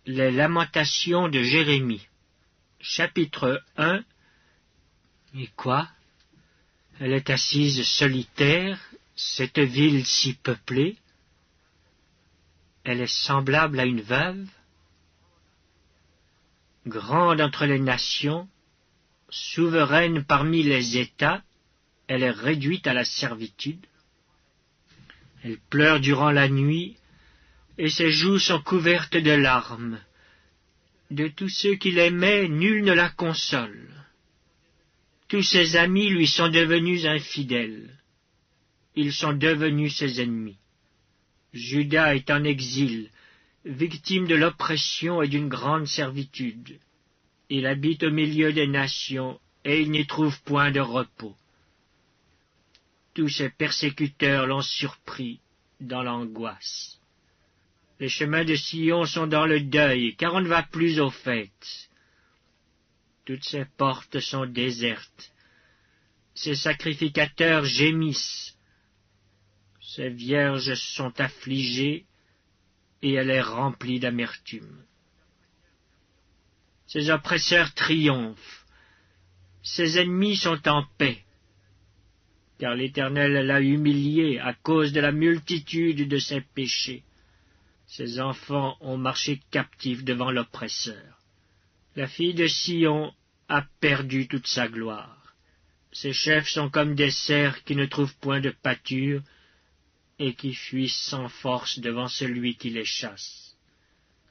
Les lamentations de Jérémie. Chapitre 1. Et quoi? Elle est assise solitaire, cette ville si peuplée. Elle est semblable à une veuve. Grande entre les nations, souveraine parmi les États, elle est réduite à la servitude. Elle pleure durant la nuit, et ses joues sont couvertes de larmes. De tous ceux qui l'aimaient, nul ne la console. Tous ses amis lui sont devenus infidèles. Ils sont devenus ses ennemis. Juda est en exil, victime de l'oppression et d'une grande servitude. Il habite au milieu des nations, et il n'y trouve point de repos. Tous ses persécuteurs l'ont surpris dans l'angoisse. Les chemins de Sion sont dans le deuil, car on ne va plus aux fêtes. Toutes ses portes sont désertes. Ses sacrificateurs gémissent. Ses vierges sont affligées, et elle est remplie d'amertume. Ses oppresseurs triomphent. Ses ennemis sont en paix, car l'Éternel l'a humiliée à cause de la multitude de ses péchés. Ses enfants ont marché captifs devant l'oppresseur. La fille de Sion a perdu toute sa gloire. Ses chefs sont comme des cerfs qui ne trouvent point de pâture et qui fuient sans force devant celui qui les chasse.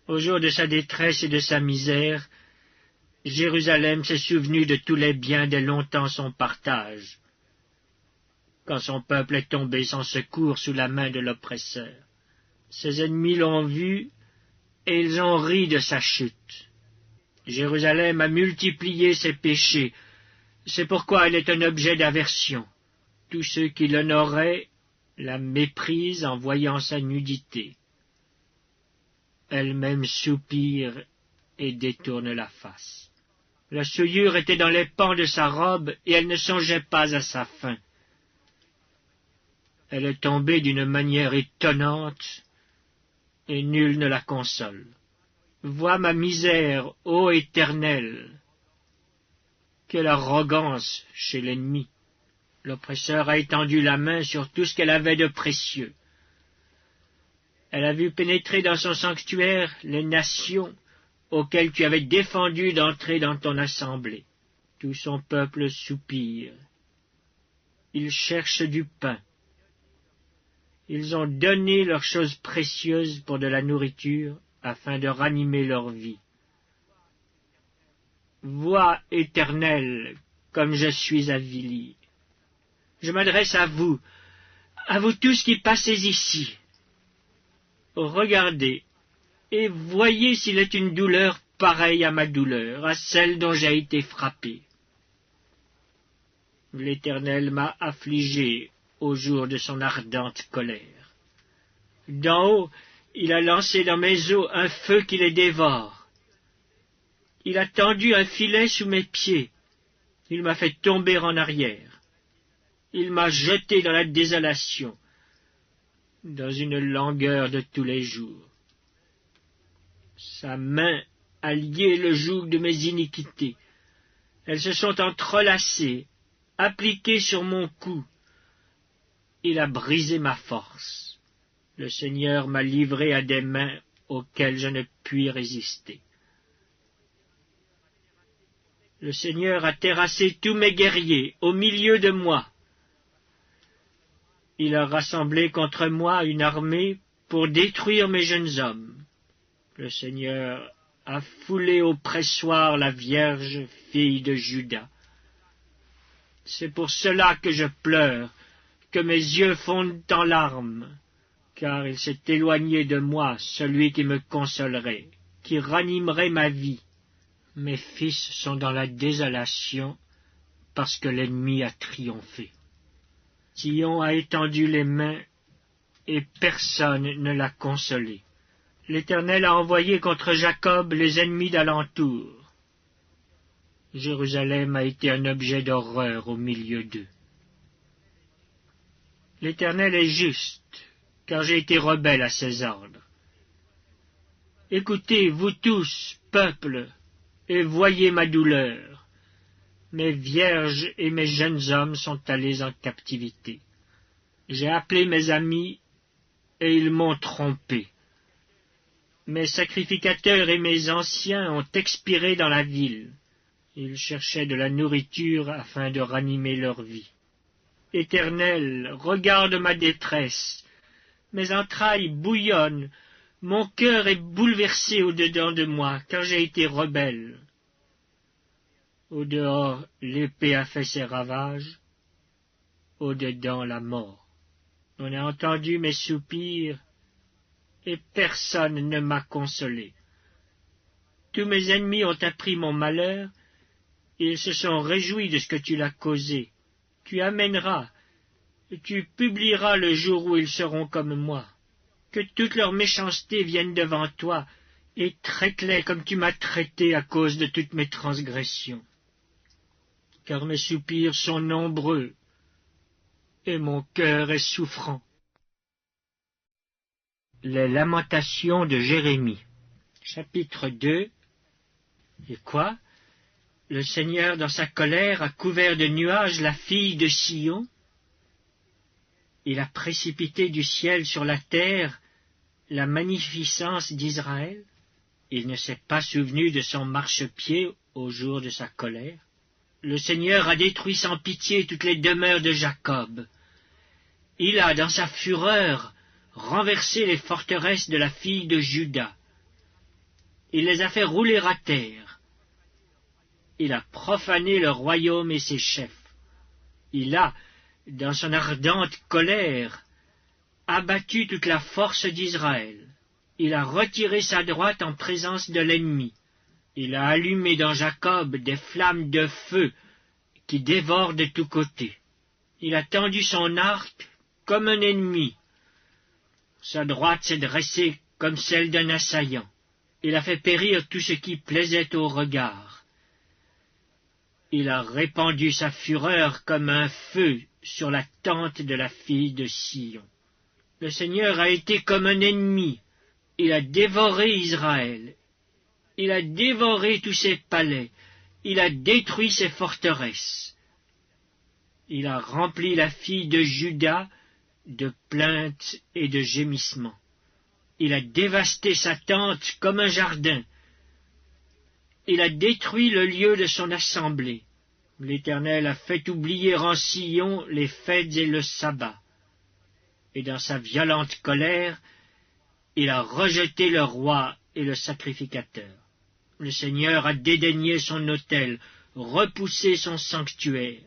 Au jour de sa détresse et de sa misère, Jérusalem s'est souvenue de tous les biens dès longtemps son partage, quand son peuple est tombé sans secours sous la main de l'oppresseur. Ses ennemis l'ont vu, et ils ont ri de sa chute. Jérusalem a multiplié ses péchés, c'est pourquoi elle est un objet d'aversion. Tous ceux qui l'honoraient la méprisent en voyant sa nudité. Elle-même soupire et détourne la face. La souillure était dans les pans de sa robe, et elle ne songeait pas à sa fin. Elle est tombée d'une manière étonnante, et nul ne la console. Vois ma misère, ô Éternel! Quelle arrogance chez l'ennemi! L'oppresseur a étendu la main sur tout ce qu'elle avait de précieux. Elle a vu pénétrer dans son sanctuaire les nations auxquelles tu avais défendu d'entrer dans ton assemblée. Tout son peuple soupire. Ils cherchent du pain. Ils ont donné leurs choses précieuses pour de la nourriture, afin de ranimer leur vie. Vois, Éternel, comme je suis avili. Je m'adresse à vous tous qui passez ici. Regardez, et voyez s'il est une douleur pareille à ma douleur, à celle dont j'ai été frappé. L'Éternel m'a affligé au jour de son ardente colère. D'en haut, il a lancé dans mes os un feu qui les dévore. Il a tendu un filet sous mes pieds. Il m'a fait tomber en arrière. Il m'a jeté dans la désolation, dans une langueur de tous les jours. Sa main a lié le joug de mes iniquités. Elles se sont entrelacées, appliquées sur mon cou. Il a brisé ma force. Le Seigneur m'a livré à des mains auxquelles je ne puis résister. Le Seigneur a terrassé tous mes guerriers au milieu de moi. Il a rassemblé contre moi une armée pour détruire mes jeunes hommes. Le Seigneur a foulé au pressoir la Vierge, fille de Juda. C'est pour cela que je pleure, que mes yeux fondent en larmes, car il s'est éloigné de moi celui qui me consolerait, qui ranimerait ma vie. Mes fils sont dans la désolation, parce que l'ennemi a triomphé. Sion a étendu les mains, et personne ne l'a consolé. L'Éternel a envoyé contre Jacob les ennemis d'alentour. Jérusalem a été un objet d'horreur au milieu d'eux. L'Éternel est juste, car j'ai été rebelle à ses ordres. Écoutez, vous tous, peuple, et voyez ma douleur. Mes vierges et mes jeunes hommes sont allés en captivité. J'ai appelé mes amis, et ils m'ont trompé. Mes sacrificateurs et mes anciens ont expiré dans la ville. Ils cherchaient de la nourriture afin de ranimer leur vie. Éternel, regarde ma détresse. Mes entrailles bouillonnent, mon cœur est bouleversé au-dedans de moi, car j'ai été rebelle. Au-dehors, l'épée a fait ses ravages, au-dedans, la mort. On a entendu mes soupirs, et personne ne m'a consolé. Tous mes ennemis ont appris mon malheur, et ils se sont réjouis de ce que tu l'as causé. Tu amèneras, et tu publieras le jour où ils seront comme moi. Que toute leur méchanceté vienne devant toi, et traite-les comme tu m'as traité à cause de toutes mes transgressions. Car mes soupirs sont nombreux, et mon cœur est souffrant. Les lamentations de Jérémie. Chapitre 2. Et quoi? Le Seigneur, dans sa colère, a couvert de nuages la fille de Sion. Il a précipité du ciel sur la terre la magnificence d'Israël. Il ne s'est pas souvenu de son marchepied au jour de sa colère. Le Seigneur a détruit sans pitié toutes les demeures de Jacob. Il a, dans sa fureur, renversé les forteresses de la fille de Juda. Il les a fait rouler à terre. Il a profané le royaume et ses chefs. Il a, dans son ardente colère, abattu toute la force d'Israël. Il a retiré sa droite en présence de l'ennemi. Il a allumé dans Jacob des flammes de feu qui dévorent de tous côtés. Il a tendu son arc comme un ennemi. Sa droite s'est dressée comme celle d'un assaillant. Il a fait périr tout ce qui plaisait au regard. Il a répandu sa fureur comme un feu sur la tente de la fille de Sion. Le Seigneur a été comme un ennemi. Il a dévoré Israël. Il a dévoré tous ses palais. Il a détruit ses forteresses. Il a rempli la fille de Juda de plaintes et de gémissements. Il a dévasté sa tente comme un jardin. Il a détruit le lieu de son assemblée. L'Éternel a fait oublier en Sion les fêtes et le sabbat. Et dans sa violente colère, il a rejeté le roi et le sacrificateur. Le Seigneur a dédaigné son autel, repoussé son sanctuaire.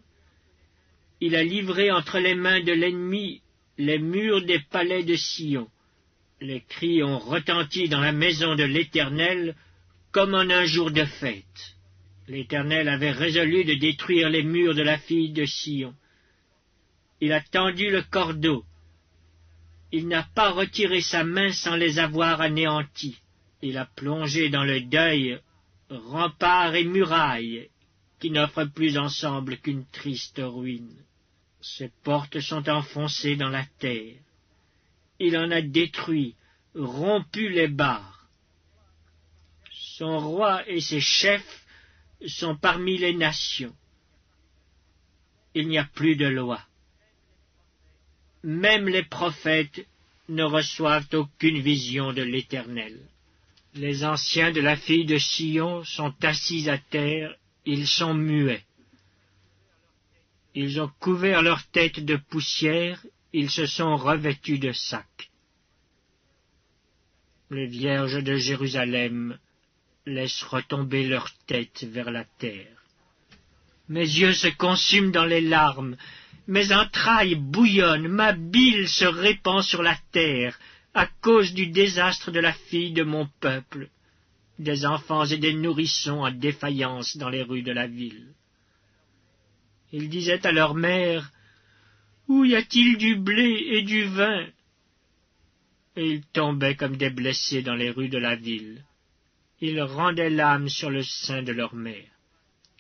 Il a livré entre les mains de l'ennemi les murs des palais de Sion. Les cris ont retenti dans la maison de l'Éternel comme en un jour de fête. L'Éternel avait résolu de détruire les murs de la fille de Sion. Il a tendu le cordeau. Il n'a pas retiré sa main sans les avoir anéantis. Il a plongé dans le deuil remparts et murailles qui n'offrent plus ensemble qu'une triste ruine. Ses portes sont enfoncées dans la terre. Il en a détruit, rompu les barres. Son roi et ses chefs sont parmi les nations. Il n'y a plus de loi. Même les prophètes ne reçoivent aucune vision de l'Éternel. Les anciens de la fille de Sion sont assis à terre, ils sont muets. Ils ont couvert leur tête de poussière, ils se sont revêtus de sacs. Les vierges de Jérusalem laissent retomber leur tête vers la terre. Mes yeux se consument dans les larmes, mes entrailles bouillonnent, ma bile se répand sur la terre, à cause du désastre de la fille de mon peuple, des enfants et des nourrissons en défaillance dans les rues de la ville. Ils disaient à leur mère, « Où y a-t-il du blé et du vin ?» Et ils tombaient comme des blessés dans les rues de la ville. Ils rendaient l'âme sur le sein de leur mère.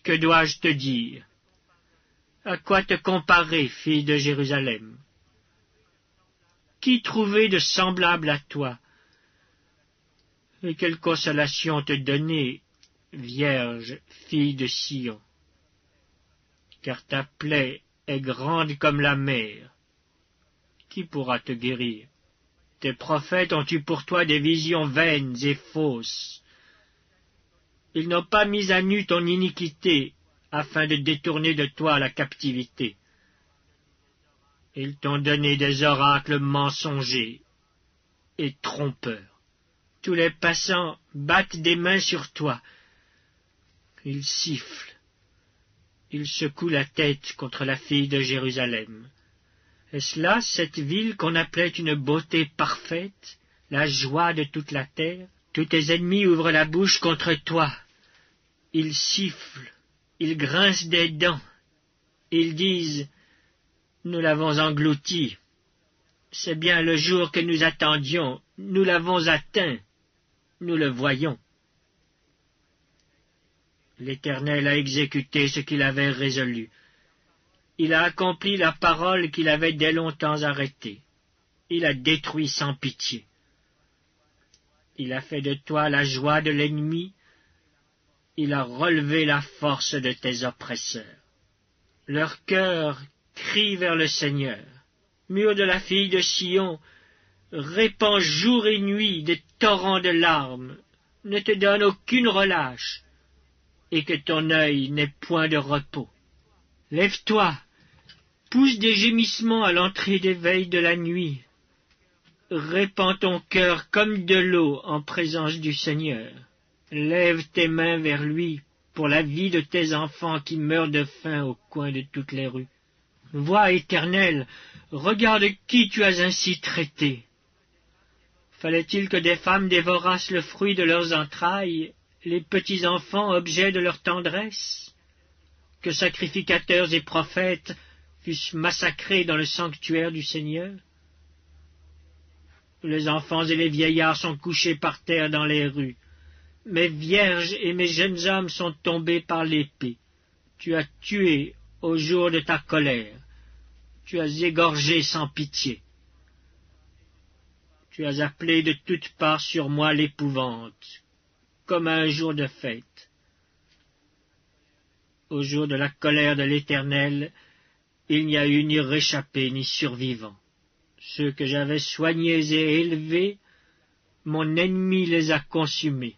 Que dois-je te dire? À quoi te comparer, fille de Jérusalem? Qui trouver de semblable à toi? Et quelle consolation te donner, Vierge, fille de Sion, car ta plaie est grande comme la mer. Qui pourra te guérir? Tes prophètes ont eu pour toi des visions vaines et fausses. Ils n'ont pas mis à nu ton iniquité, afin de détourner de toi la captivité. Ils t'ont donné des oracles mensongers et trompeurs. Tous les passants battent des mains sur toi. Ils sifflent. Ils secouent la tête contre la fille de Jérusalem. Est-ce là cette ville qu'on appelait une beauté parfaite, la joie de toute la terre? Tous tes ennemis ouvrent la bouche contre toi. Ils sifflent, ils grincent des dents. Ils disent, nous l'avons englouti. C'est bien le jour que nous attendions, nous l'avons atteint, nous le voyons. L'Éternel a exécuté ce qu'il avait résolu. Il a accompli la parole qu'il avait dès longtemps arrêtée. Il a détruit sans pitié. Il a fait de toi la joie de l'ennemi. Il a relevé la force de tes oppresseurs. Leur cœur crie vers le Seigneur. Mur de la fille de Sion, répand jour et nuit des torrents de larmes, ne te donne aucune relâche, et que ton œil n'ait point de repos. Lève-toi, pousse des gémissements à l'entrée des veilles de la nuit. Répands ton cœur comme de l'eau en présence du Seigneur. Lève tes mains vers lui pour la vie de tes enfants qui meurent de faim au coin de toutes les rues. Vois, Éternel, regarde qui tu as ainsi traité. Fallait-il que des femmes dévorassent le fruit de leurs entrailles, les petits enfants objets de leur tendresse? Que sacrificateurs et prophètes fussent massacrés dans le sanctuaire du Seigneur? Les enfants et les vieillards sont couchés par terre dans les rues. Mes vierges et mes jeunes hommes sont tombés par l'épée. Tu as tué au jour de ta colère. Tu as égorgé sans pitié. Tu as appelé de toutes parts sur moi l'épouvante, comme à un jour de fête. Au jour de la colère de l'Éternel, il n'y a eu ni réchappé ni survivant. Ceux que j'avais soignés et élevés, mon ennemi les a consumés.